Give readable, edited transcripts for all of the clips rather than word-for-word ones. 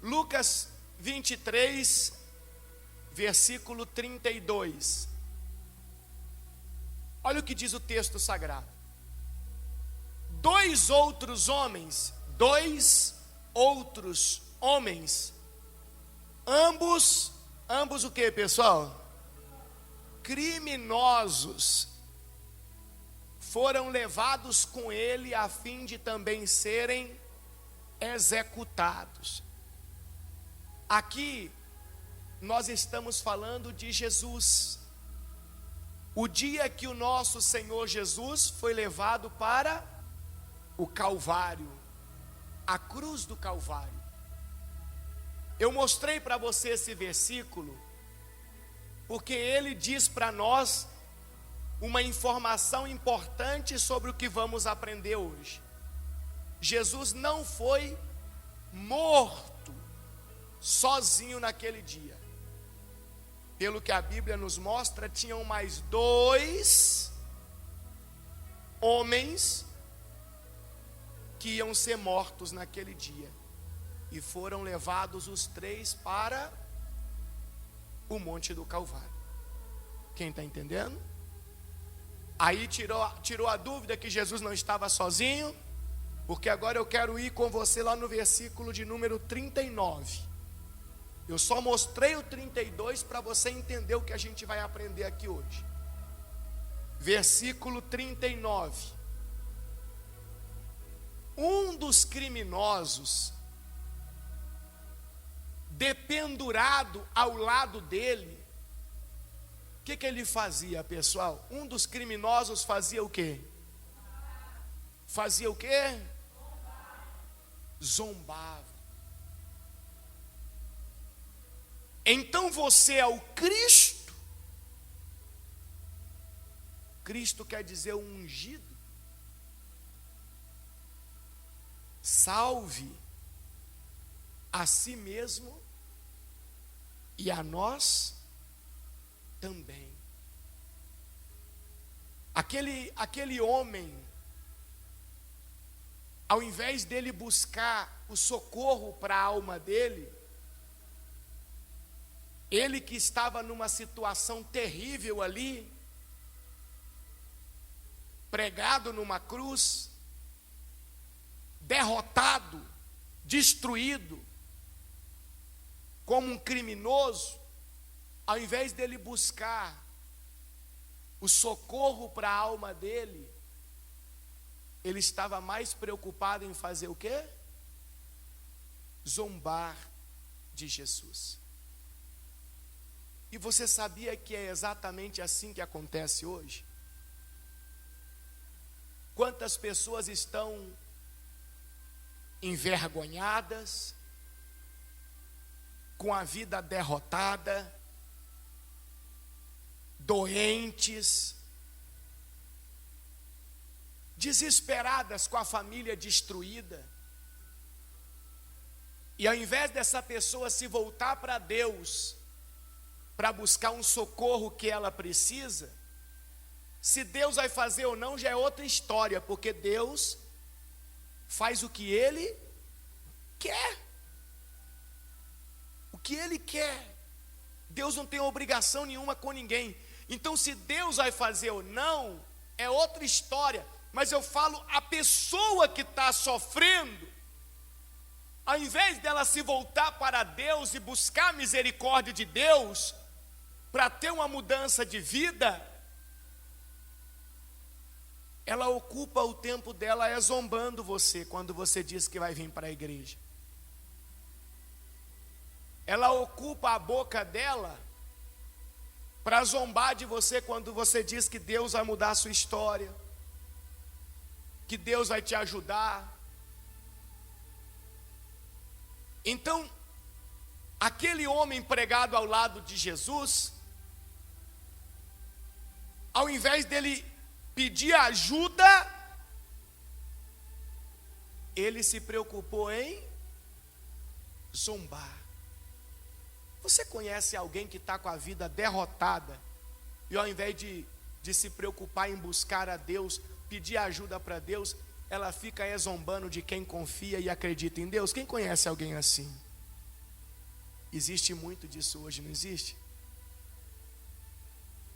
Lucas 23, versículo 32. Olha o que diz o texto sagrado. Dois outros homens, ambos o que, pessoal? Criminosos, foram levados com ele a fim de também serem executados. Aqui nós estamos falando de Jesus. O dia que o nosso Senhor Jesus foi levado para o Calvário, a cruz do Calvário. Eu mostrei para você esse versículo, porque ele diz para nós uma informação importante sobre o que vamos aprender hoje. Jesus não foi morto sozinho naquele dia. Pelo que a Bíblia nos mostra, tinham mais dois homens que iam ser mortos naquele dia. E foram levados os três para o Monte do Calvário. Quem está entendendo? Aí tirou a dúvida que Jesus não estava sozinho, porque agora eu quero ir com você lá no versículo de número 39. Eu só mostrei o 32 para você entender o que a gente vai aprender aqui hoje. Versículo 39. Um dos criminosos, dependurado ao lado dele, o que ele fazia, pessoal? Um dos criminosos fazia o quê? Fazia o quê? Zombava. Então você é o Cristo. Cristo quer dizer o ungido. Salve a si mesmo e a nós também. Aquele homem, ao invés dele buscar o socorro para a alma dele, ele que estava numa situação terrível ali, pregado numa cruz, derrotado, destruído, como um criminoso, ao invés dele buscar o socorro para a alma dele, ele estava mais preocupado em fazer o quê? Zombar de Jesus. E você sabia que é exatamente assim que acontece hoje? Quantas pessoas estão envergonhadas, com a vida derrotada, doentes, desesperadas, com a família destruída. E ao invés dessa pessoa se voltar para Deus, para buscar um socorro que ela precisa, se Deus vai fazer ou não já é outra história, porque Deus faz o que Ele quer. O que Ele quer. Deus não tem obrigação nenhuma com ninguém. Então, se Deus vai fazer ou não, é outra história. Mas eu falo, a pessoa que está sofrendo, ao invés dela se voltar para Deus e buscar a misericórdia de Deus, para ter uma mudança de vida, ela ocupa o tempo dela zombando você quando você diz que vai vir para a igreja. Ela ocupa a boca dela para zombar de você quando você diz que Deus vai mudar a sua história, que Deus vai te ajudar. Então, aquele homem pregado ao lado de Jesus, ao invés dele pedir ajuda, ele se preocupou em zombar. Você conhece alguém que está com a vida derrotada e ao invés de se preocupar em buscar a Deus, pedir ajuda para Deus, ela fica zombando de quem confia e acredita em Deus? Quem conhece alguém assim? Existe muito disso hoje, não existe?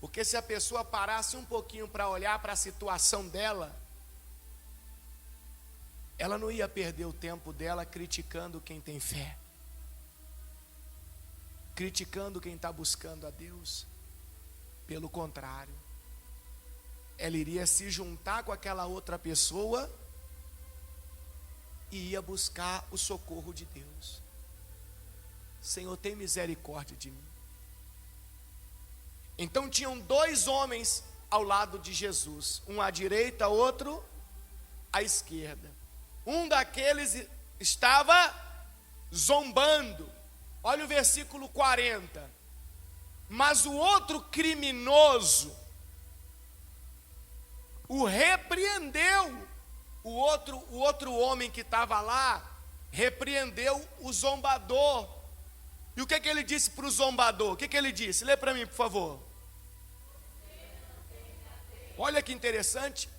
Porque se a pessoa parasse um pouquinho para olhar para a situação dela, ela não ia perder o tempo dela criticando quem tem fé, criticando quem está buscando a Deus. Pelo contrário, ela iria se juntar com aquela outra pessoa e ia buscar o socorro de Deus. Senhor, tem misericórdia de mim. Então tinham dois homens ao lado de Jesus, um à direita, outro à esquerda. Um daqueles estava zombando. Olha o versículo 40. Mas o outro criminoso o repreendeu. O outro homem que estava lá repreendeu o zombador. E o que ele disse para o zombador? O que ele disse? Lê para mim, por favor. Olha que interessante.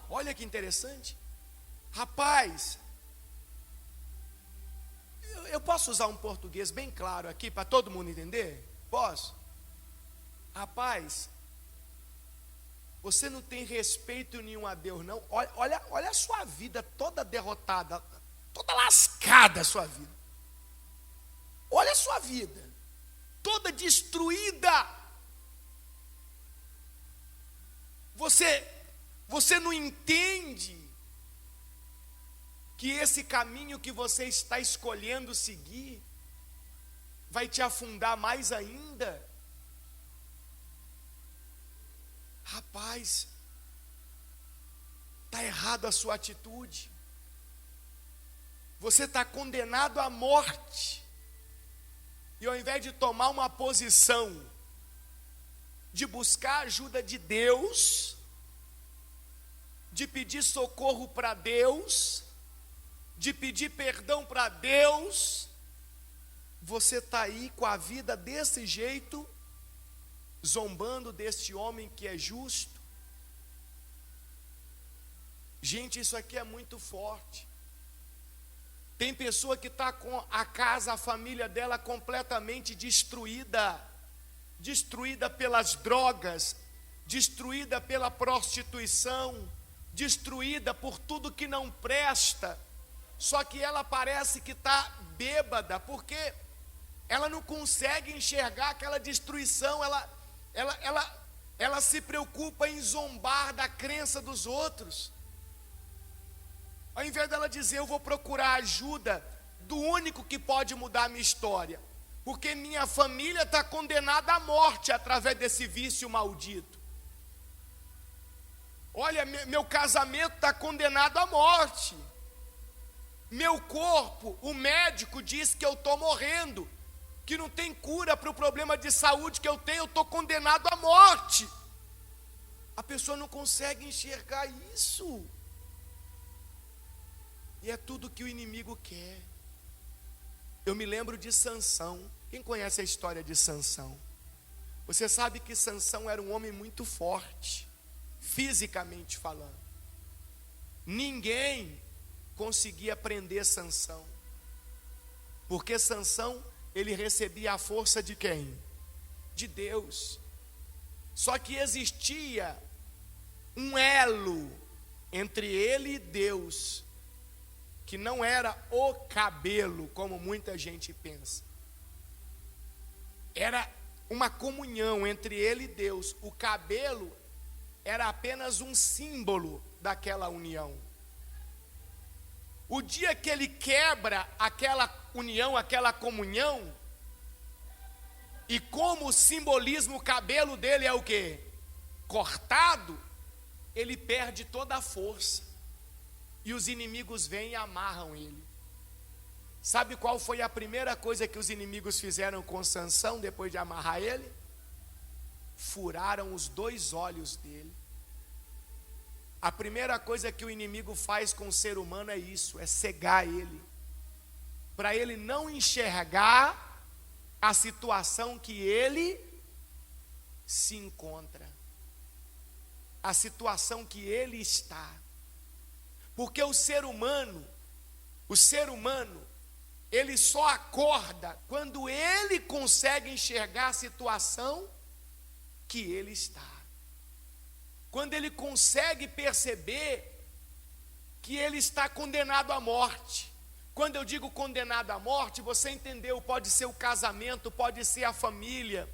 Olha que interessante. Rapaz, eu posso usar um português bem claro aqui para todo mundo entender? Posso? Rapaz, você não tem respeito nenhum a Deus, não. Olha a sua vida toda derrotada, toda lascada a sua vida. Olha a sua vida, toda destruída. Você não entende que esse caminho que você está escolhendo seguir vai te afundar mais ainda? Rapaz, está errado a sua atitude. Você está condenado à morte. E ao invés de tomar uma posição de buscar ajuda de Deus, de pedir socorro para Deus, de pedir perdão para Deus, você está aí com a vida desse jeito, zombando deste homem que é justo. Gente, isso aqui é muito forte. Tem pessoa que está com a casa, a família dela completamente destruída, destruída pelas drogas, destruída pela prostituição, destruída por tudo que não presta. Só que ela parece que está bêbada, porque ela não consegue enxergar aquela destruição. Ela se preocupa em zombar da crença dos outros, ao invés dela dizer: eu vou procurar ajuda do único que pode mudar a minha história, porque minha família está condenada à morte através desse vício maldito. Olha, meu casamento está condenado à morte. Meu corpo, o médico diz que eu estou morrendo, que não tem cura para o problema de saúde que eu tenho, eu estou condenado à morte. A pessoa não consegue enxergar isso. E é tudo que o inimigo quer. Eu me lembro de Sansão. Quem conhece a história de Sansão? Você sabe que Sansão era um homem muito forte, fisicamente falando. Ninguém conseguia prender Sansão, porque Sansão, ele recebia a força de quem? De Deus. Só que existia um elo entre ele e Deus, que não era o cabelo, como muita gente pensa. Era uma comunhão entre ele e Deus. O cabelo era apenas um símbolo daquela união. O dia que ele quebra aquela união, aquela comunhão, e como o simbolismo, o cabelo dele é o quê? Cortado, ele perde toda a força. E os inimigos vêm e amarram ele. Sabe qual foi a primeira coisa que os inimigos fizeram com Sansão depois de amarrar ele? Furaram os 2 olhos dele. A primeira coisa que o inimigo faz com o ser humano é isso, é cegar ele, para ele não enxergar a situação que ele se encontra, a situação que ele está. Porque o ser humano, ele só acorda quando ele consegue enxergar a situação que ele está. Quando ele consegue perceber que ele está condenado à morte. Quando eu digo condenado à morte, você entendeu, pode ser o casamento, pode ser a família,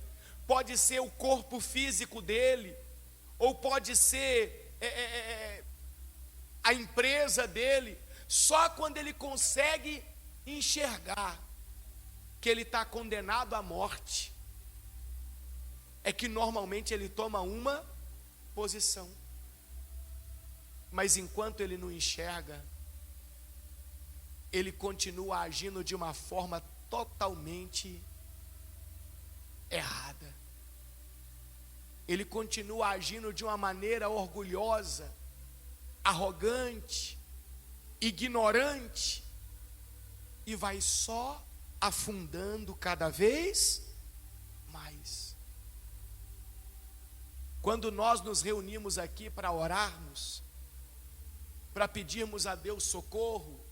pode ser o corpo físico dele, ou pode ser a empresa dele. Só quando ele consegue enxergar que ele está condenado à morte, é que normalmente ele toma uma posição. Mas enquanto ele não enxerga, ele continua agindo de uma forma totalmente errada. Ele continua agindo de uma maneira orgulhosa, arrogante, ignorante, e vai só afundando cada vez mais. Quando nós nos reunimos aqui para orarmos, para pedirmos a Deus socorro,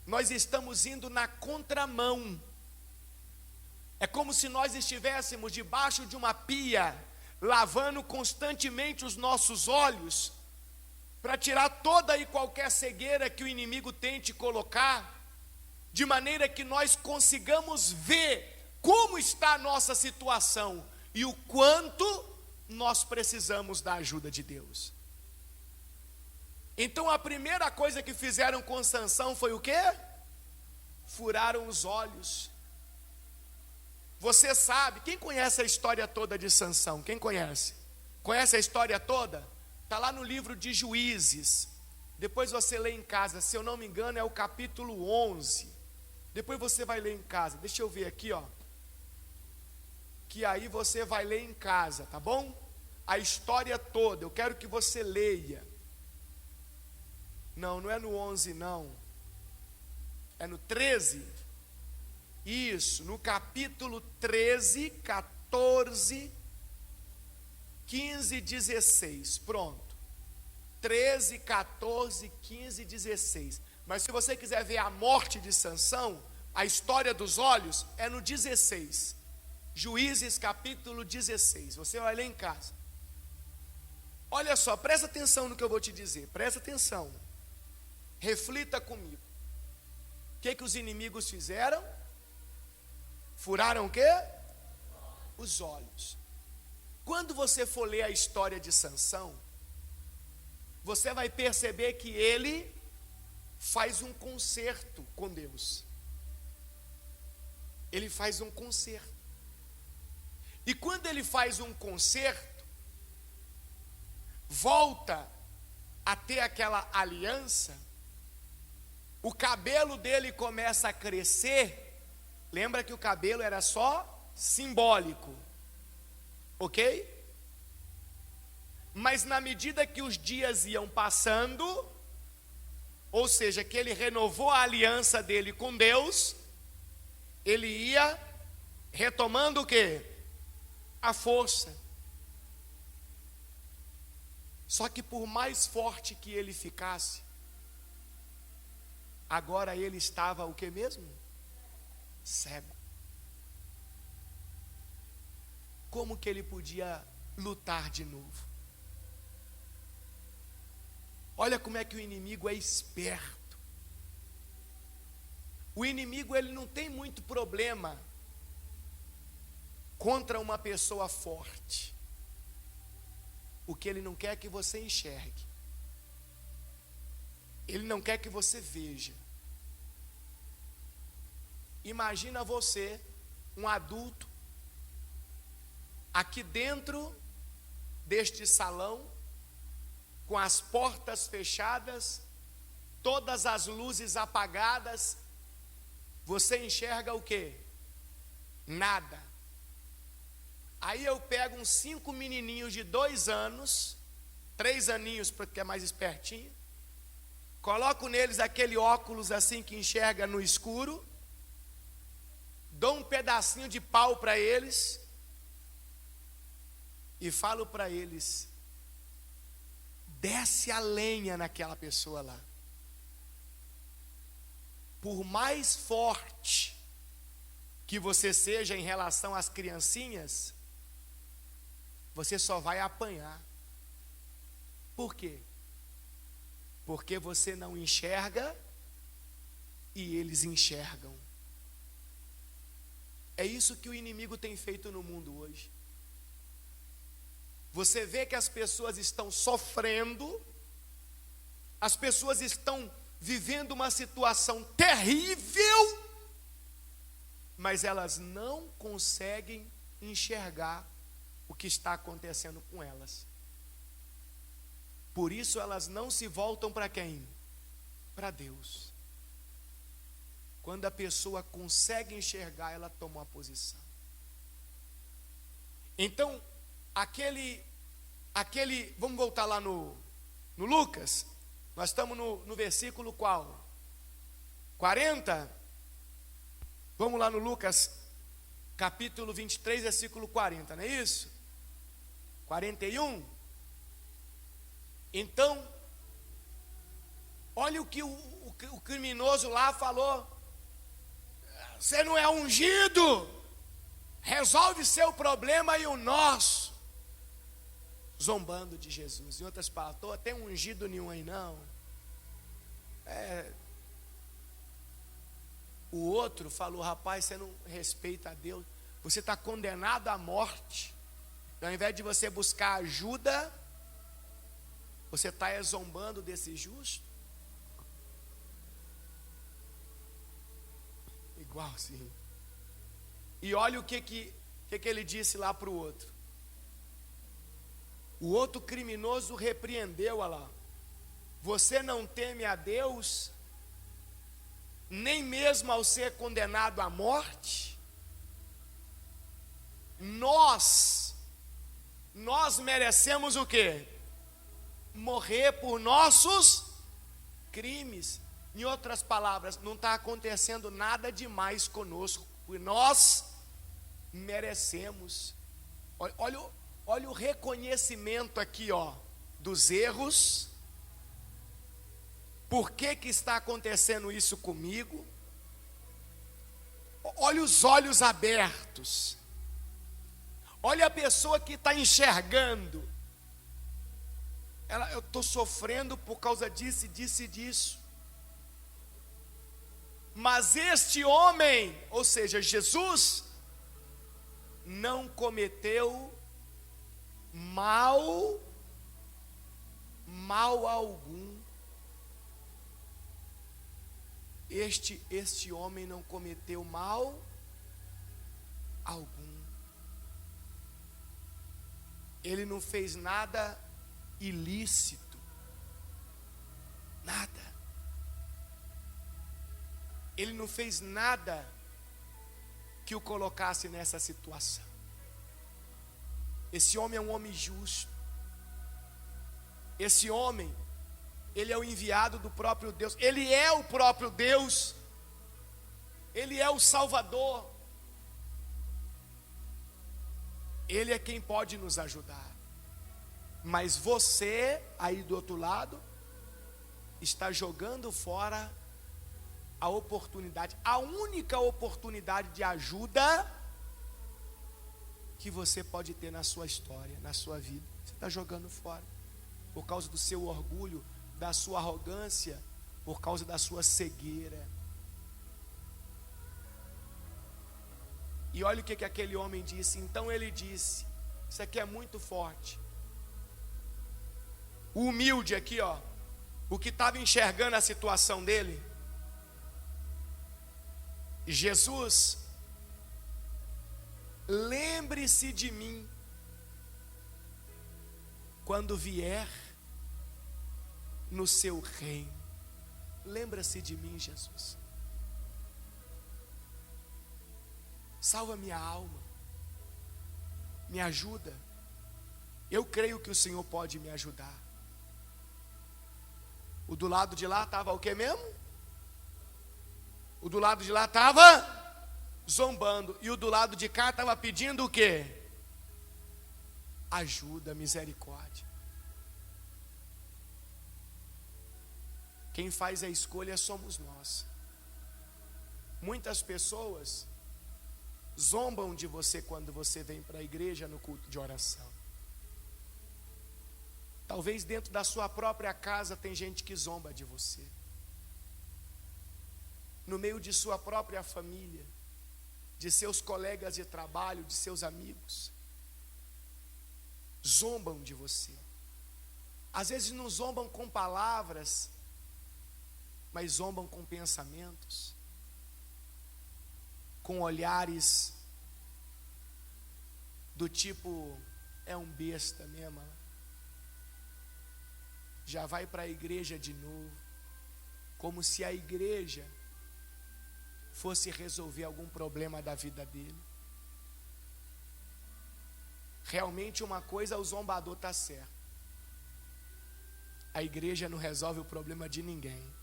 nós estamos indo na contramão. É como se nós estivéssemos debaixo de uma pia, lavando constantemente os nossos olhos, para tirar toda e qualquer cegueira que o inimigo tente colocar, de maneira que nós consigamos ver como está a nossa situação e o quanto nós precisamos da ajuda de Deus. Então a primeira coisa que fizeram com Sansão foi o quê? Furaram os olhos. Você sabe, quem conhece a história toda de Sansão? Quem conhece? Conhece a história toda? Está lá no livro de Juízes. Depois você lê em casa, se eu não me engano é o capítulo 11. Depois você vai ler em casa. Deixa eu ver aqui, ó. Que aí você vai ler em casa, tá bom? A história toda, eu quero que você leia. Não, não é no 11 não. É no 13. Isso, no capítulo 13, 14, 15, 16. Pronto. 13, 14, 15, 16. Mas se você quiser ver a morte de Sansão, a história dos olhos, é no 16. Juízes capítulo 16. Você vai ler em casa. Olha só, presta atenção no que eu vou te dizer. Presta atenção. Reflita comigo. O que os inimigos fizeram? Furaram o quê? Os olhos. Quando você for ler a história de Sansão, você vai perceber que ele faz um concerto com Deus. Ele faz um concerto. E quando ele faz um concerto, volta a ter aquela aliança, o cabelo dele começa a crescer. Lembra que o cabelo era só simbólico, ok? Mas na medida que os dias iam passando, ou seja, que ele renovou a aliança dele com Deus, ele ia retomando o quê? A força. Só que por mais forte que ele ficasse, agora ele estava o que mesmo? Cego. Como que ele podia lutar de novo? Olha como é que o inimigo é esperto. O inimigo, ele não tem muito problema contra uma pessoa forte. O que ele não quer é que você enxergue. Ele não quer que você veja. Imagina você, um adulto, aqui dentro deste salão, com as portas fechadas, todas as luzes apagadas, você enxerga o quê? Nada. Aí eu pego uns 5 menininhos de 2 anos, 3 aninhos, porque é mais espertinho, coloco neles aquele óculos assim que enxerga no escuro, dou um pedacinho de pau para eles e falo para eles: desce a lenha naquela pessoa lá. por mais forte que você seja em relação às criancinhas, você só vai apanhar. Por quê? Porque você não enxerga e eles enxergam. É isso que o inimigo tem feito no mundo hoje. Você vê que as pessoas estão sofrendo, as pessoas estão vivendo uma situação terrível, mas elas não conseguem enxergar o que está acontecendo com elas. Por isso elas não se voltam para quem? Para Deus. Quando a pessoa consegue enxergar, ela toma uma posição. Então, vamos voltar lá no Lucas. Nós estamos no versículo qual? 40? Vamos lá no Lucas, capítulo 23, versículo 40, não é isso? 41? Então, olha o que o criminoso lá falou. Você não é ungido, resolve seu problema e o nosso. Zombando de Jesus. Em outras palavras, estou até ungido nenhum aí não. O outro falou, rapaz, você não respeita a Deus, você está condenado à morte. Ao invés de você buscar ajuda, você está zombando desse justo. Igualzinho. E olha o que ele disse lá para o outro. O outro criminoso repreendeu, olha lá. Você não teme a Deus, nem mesmo ao ser condenado à morte? Nós merecemos o quê? Morrer por nossos crimes. Em outras palavras, não está acontecendo nada demais conosco, porque nós merecemos. Olha o reconhecimento aqui, dos erros. Por que está acontecendo isso comigo? Olha os olhos abertos. Olha a pessoa que está enxergando. Eu estou sofrendo por causa disso e disso e disso. Mas este homem, ou seja, Jesus, não cometeu mal algum. Este homem não cometeu mal algum. Ele não fez nada ilícito. Nada. Ele não fez nada que o colocasse nessa situação. Esse homem é um homem justo. Esse homem, ele é o enviado do próprio Deus. Ele é o próprio Deus. Ele é o Salvador. Ele é quem pode nos ajudar. Mas você, aí do outro lado, está jogando fora a oportunidade, a única oportunidade de ajuda que você pode ter na sua história, na sua vida. Você está jogando fora, por causa do seu orgulho, da sua arrogância, por causa da sua cegueira. E olha o que aquele homem disse. Então ele disse, isso aqui é muito forte. O humilde aqui, o que estava enxergando a situação dele. Jesus, lembre-se de mim quando vier no seu reino. Lembra-se de mim, Jesus. Salva minha alma. Me ajuda. Eu creio que o Senhor pode me ajudar. O do lado de lá estava o que mesmo? O do lado de lá estava zombando. E o do lado de cá estava pedindo o quê? Ajuda, misericórdia. Quem faz a escolha somos nós. Muitas pessoas zombam de você quando você vem para a igreja no culto de oração. Talvez dentro da sua própria casa tem gente que zomba de você. No meio de sua própria família, de seus colegas de trabalho, de seus amigos, zombam de você. Às vezes não zombam com palavras, mas zombam com pensamentos, com olhares do tipo, é um besta mesmo, já vai para a igreja de novo, como se a igreja fosse resolver algum problema da vida dele. Realmente uma coisa, o zombador está certo. A igreja não resolve o problema de ninguém.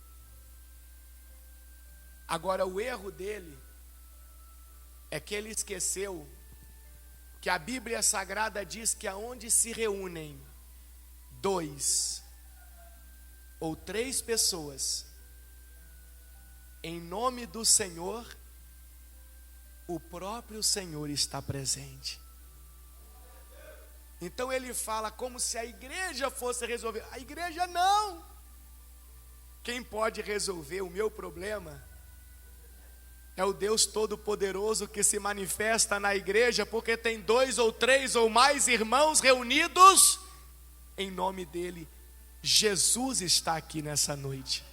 Agora o erro dele é que ele esqueceu que a Bíblia Sagrada diz que aonde se reúnem 2 ou 3 pessoas em nome do Senhor, o próprio Senhor está presente. Então ele fala como se a igreja fosse resolver. A igreja não. Quem pode resolver o meu problema é o Deus Todo-Poderoso que se manifesta na igreja, porque tem 2 ou 3 ou mais irmãos reunidos em nome dele. Jesus está aqui nessa noite.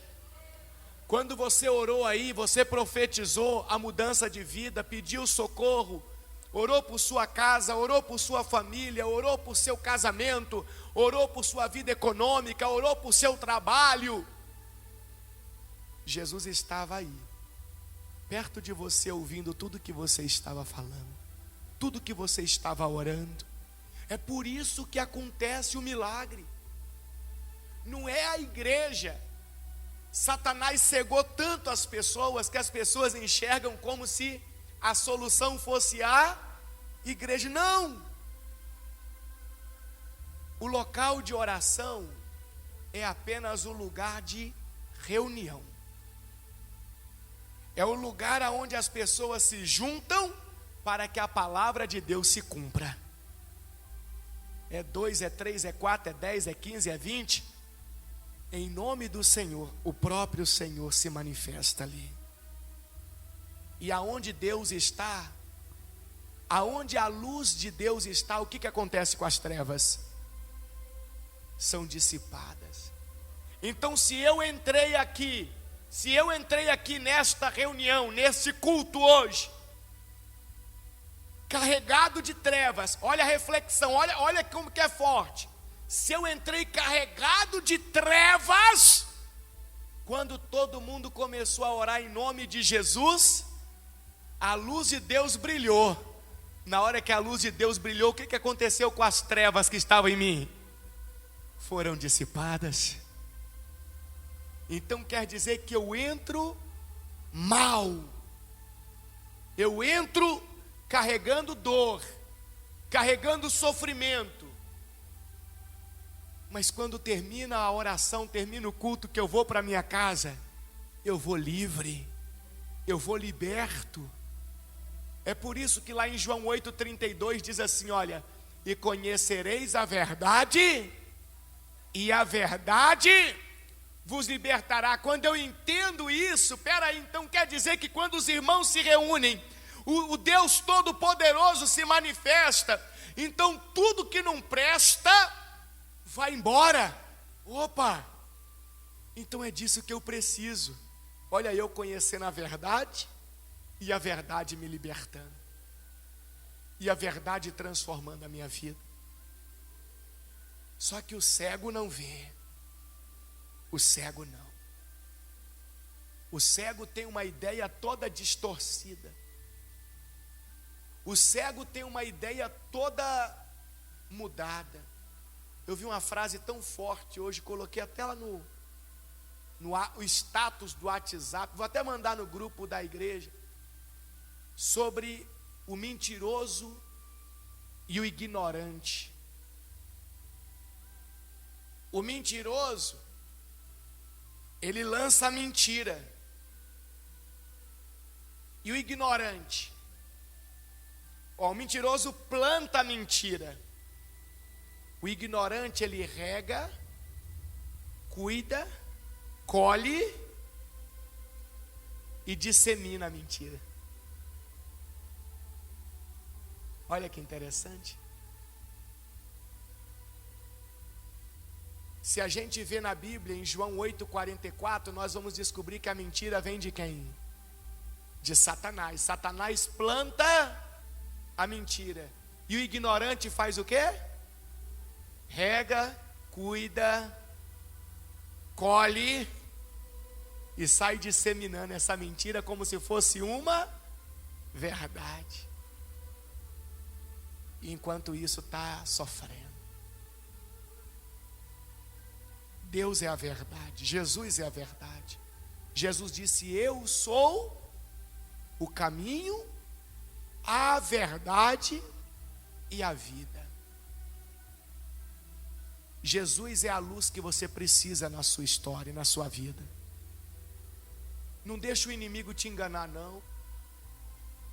Quando você orou aí, você profetizou a mudança de vida, pediu socorro, orou por sua casa, orou por sua família, orou por seu casamento, orou por sua vida econômica, orou por seu trabalho. Jesus estava aí, perto de você, ouvindo tudo que você estava falando, tudo que você estava orando. É por isso que acontece o milagre. Não é a igreja. Satanás cegou tanto as pessoas que as pessoas enxergam como se a solução fosse a igreja. Não! O local de oração é apenas o lugar de reunião. É o lugar onde as pessoas se juntam para que a palavra de Deus se cumpra. É 2, é 3, é 4, é 10, é 15, é 20. Em nome do Senhor, o próprio Senhor se manifesta ali. E aonde Deus está, aonde a luz de Deus está, o que acontece com as trevas? São dissipadas. Então se eu entrei aqui nesta reunião, nesse culto hoje, carregado de trevas, olha a reflexão, olha como que é forte. Se eu entrei carregado de trevas, quando todo mundo começou a orar em nome de Jesus, a luz de Deus brilhou. Na hora que a luz de Deus brilhou, o que aconteceu com as trevas que estavam em mim? Foram dissipadas. Então quer dizer que eu entro mal, eu entro carregando dor, carregando sofrimento. Mas quando termina a oração, termina o culto, que eu vou para minha casa, eu vou livre, eu vou liberto. É por isso que lá em João 8,32 diz assim, olha, e conhecereis a verdade, e a verdade vos libertará. Quando eu entendo isso, peraí, então quer dizer que quando os irmãos se reúnem, o Deus Todo-Poderoso se manifesta, então tudo que não presta vai embora. Opa, então é disso que eu preciso. Olha, eu conhecendo a verdade, e a verdade me libertando, e a verdade transformando a minha vida. Só que o cego não vê. O cego não. O cego tem uma ideia toda distorcida. O cego tem uma ideia toda mudada. Eu vi uma frase tão forte hoje, coloquei até lá no status do WhatsApp, vou até mandar no grupo da igreja, sobre o mentiroso e o ignorante. O mentiroso, ele lança a mentira. E o ignorante? Ó, o mentiroso planta a mentira. O ignorante, ele rega, cuida, colhe e dissemina a mentira. Olha que interessante. Se a gente vê na Bíblia, em João 8,44, nós vamos descobrir que a mentira vem de quem? De Satanás. Satanás planta a mentira. E o ignorante faz o quê? Rega, cuida, colhe e sai disseminando essa mentira como se fosse uma verdade. E enquanto isso está sofrendo. Deus é a verdade, Jesus é a verdade. Jesus disse: eu sou o caminho, a verdade e a vida. Jesus é a luz que você precisa na sua história, na sua vida. Não deixe o inimigo te enganar, não.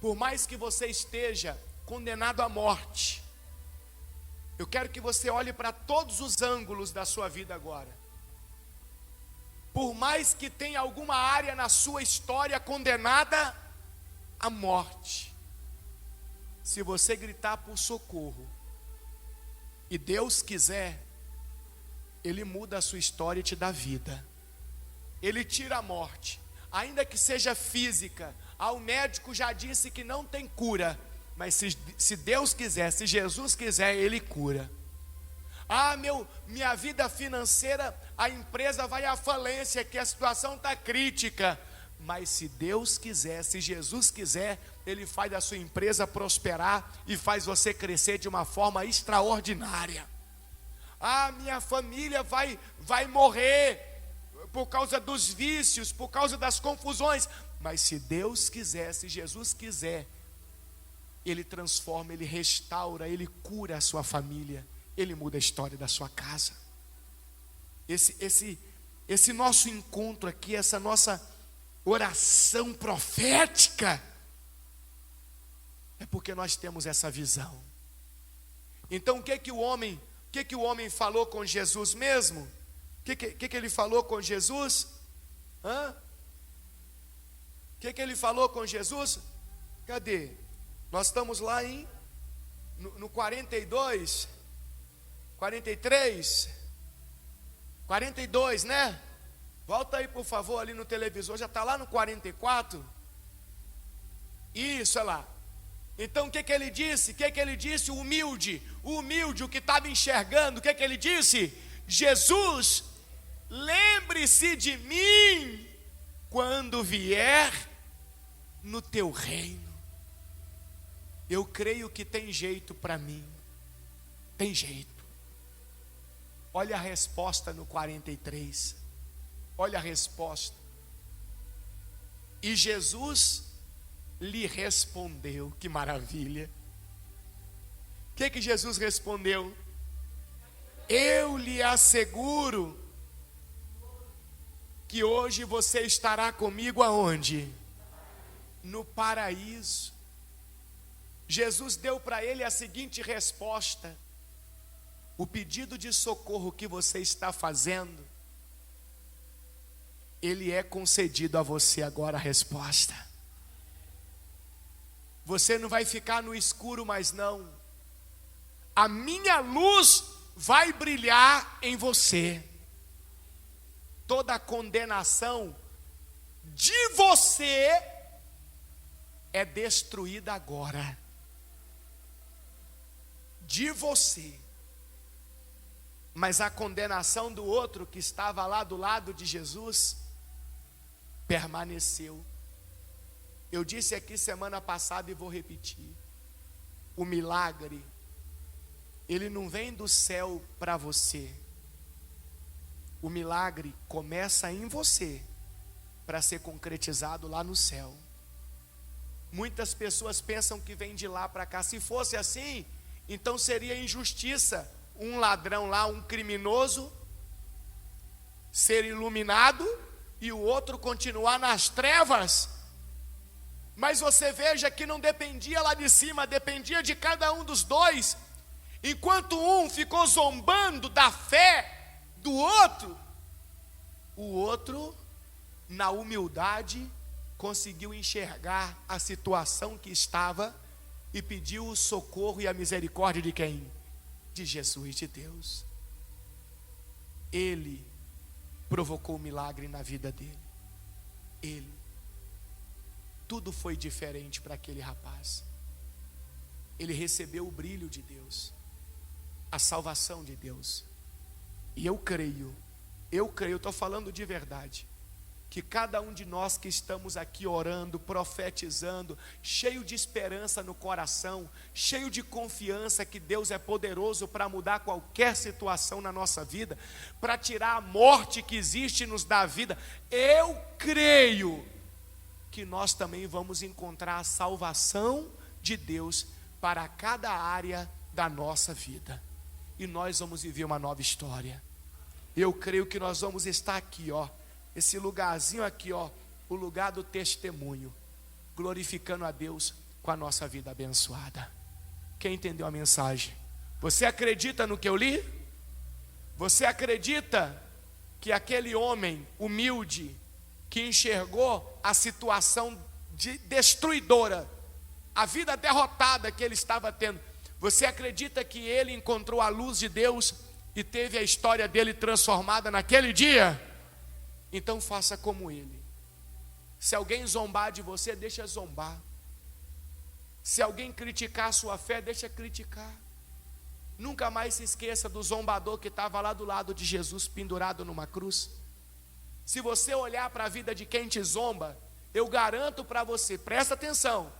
Por mais que você esteja condenado à morte, eu quero que você olhe para todos os ângulos da sua vida agora. Por mais que tenha alguma área na sua história condenada à morte, se você gritar por socorro, e Deus quiser, Ele muda a sua história e te dá vida. Ele tira a morte, ainda que seja física. O médico já disse que não tem cura, mas se Deus quiser, se Jesus quiser, Ele cura. Minha vida financeira, a empresa vai à falência, que a situação está crítica. Mas se Deus quiser, se Jesus quiser, Ele faz a sua empresa prosperar e faz você crescer de uma forma extraordinária. Minha família vai morrer por causa dos vícios, por causa das confusões. Mas se Deus quiser, se Jesus quiser, Ele transforma, Ele restaura, Ele cura a sua família. Ele muda a história da sua casa. Esse nosso encontro aqui, essa nossa oração profética, é porque nós temos essa visão. Então o que o homem falou com Jesus mesmo? O que ele falou com Jesus? O que ele falou com Jesus? Cadê? Nós estamos lá no 42, 43, 42, né? Volta aí, por favor, ali no televisor, já está lá no 44. Isso, olha lá. Então o que ele disse? O que ele disse? O humilde, o que estava enxergando, o que ele disse? Jesus, lembre-se de mim quando vier no teu reino. Eu creio que tem jeito para mim. Tem jeito. Olha a resposta no 43. Olha a resposta. E Jesus lhe respondeu. Que maravilha. O que Jesus respondeu? Eu lhe asseguro que hoje você estará comigo aonde? No paraíso. Jesus deu para ele a seguinte resposta: o pedido de socorro que você está fazendo, ele é concedido a você agora. A resposta. Você não vai ficar no escuro mais não. A minha luz vai brilhar em você. Toda a condenação de você é destruída agora. De você. Mas a condenação do outro que estava lá do lado de Jesus permaneceu. Eu disse aqui semana passada e vou repetir: o milagre, ele não vem do céu para você. O milagre começa em você para ser concretizado lá no céu. Muitas pessoas pensam que vem de lá para cá. Se fosse assim, então seria injustiça um ladrão lá, um criminoso, ser iluminado e o outro continuar nas trevas. Mas você veja que não dependia lá de cima, dependia de cada um dos dois. Enquanto um ficou zombando da fé do outro, o outro, na humildade, conseguiu enxergar a situação que estava e pediu o socorro e a misericórdia de quem? De Jesus, de Deus. Ele provocou um milagre na vida dele. Ele. Tudo foi diferente para aquele rapaz. Ele recebeu o brilho de Deus, a salvação de Deus. E eu creio, estou falando de verdade, que cada um de nós que estamos aqui orando, profetizando, cheio de esperança no coração, cheio de confiança que Deus é poderoso para mudar qualquer situação na nossa vida, para tirar a morte que existe e nos dar a vida, eu creio que nós também vamos encontrar a salvação de Deus para cada área da nossa vida. E nós vamos viver uma nova história. Eu creio que nós vamos estar aqui, ó, esse lugarzinho aqui, ó, o lugar do testemunho, glorificando a Deus com a nossa vida abençoada. Quem entendeu a mensagem? Você acredita no que eu li? Você acredita que aquele homem humilde, que enxergou a situação destruidora, a vida derrotada que ele estava tendo, você acredita que ele encontrou a luz de Deus e teve a história dele transformada naquele dia? Então faça como ele. Se alguém zombar de você, deixa zombar. Se alguém criticar a sua fé, deixa criticar. Nunca mais se esqueça do zombador que estava lá do lado de Jesus, pendurado numa cruz. Se você olhar para a vida de quem te zomba, eu garanto para você, presta atenção,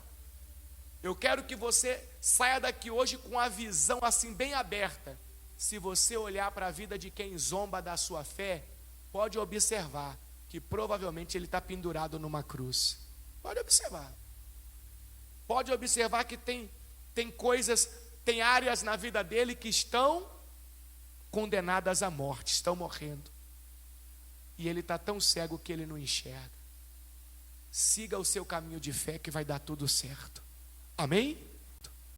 eu quero que você saia daqui hoje com a visão assim bem aberta. Se você olhar para a vida de quem zomba da sua fé, pode observar que provavelmente ele está pendurado numa cruz. Pode observar. Pode observar que tem coisas, tem áreas na vida dele que estão condenadas à morte, estão morrendo. E ele está tão cego que ele não enxerga. Siga o seu caminho de fé que vai dar tudo certo. Amém?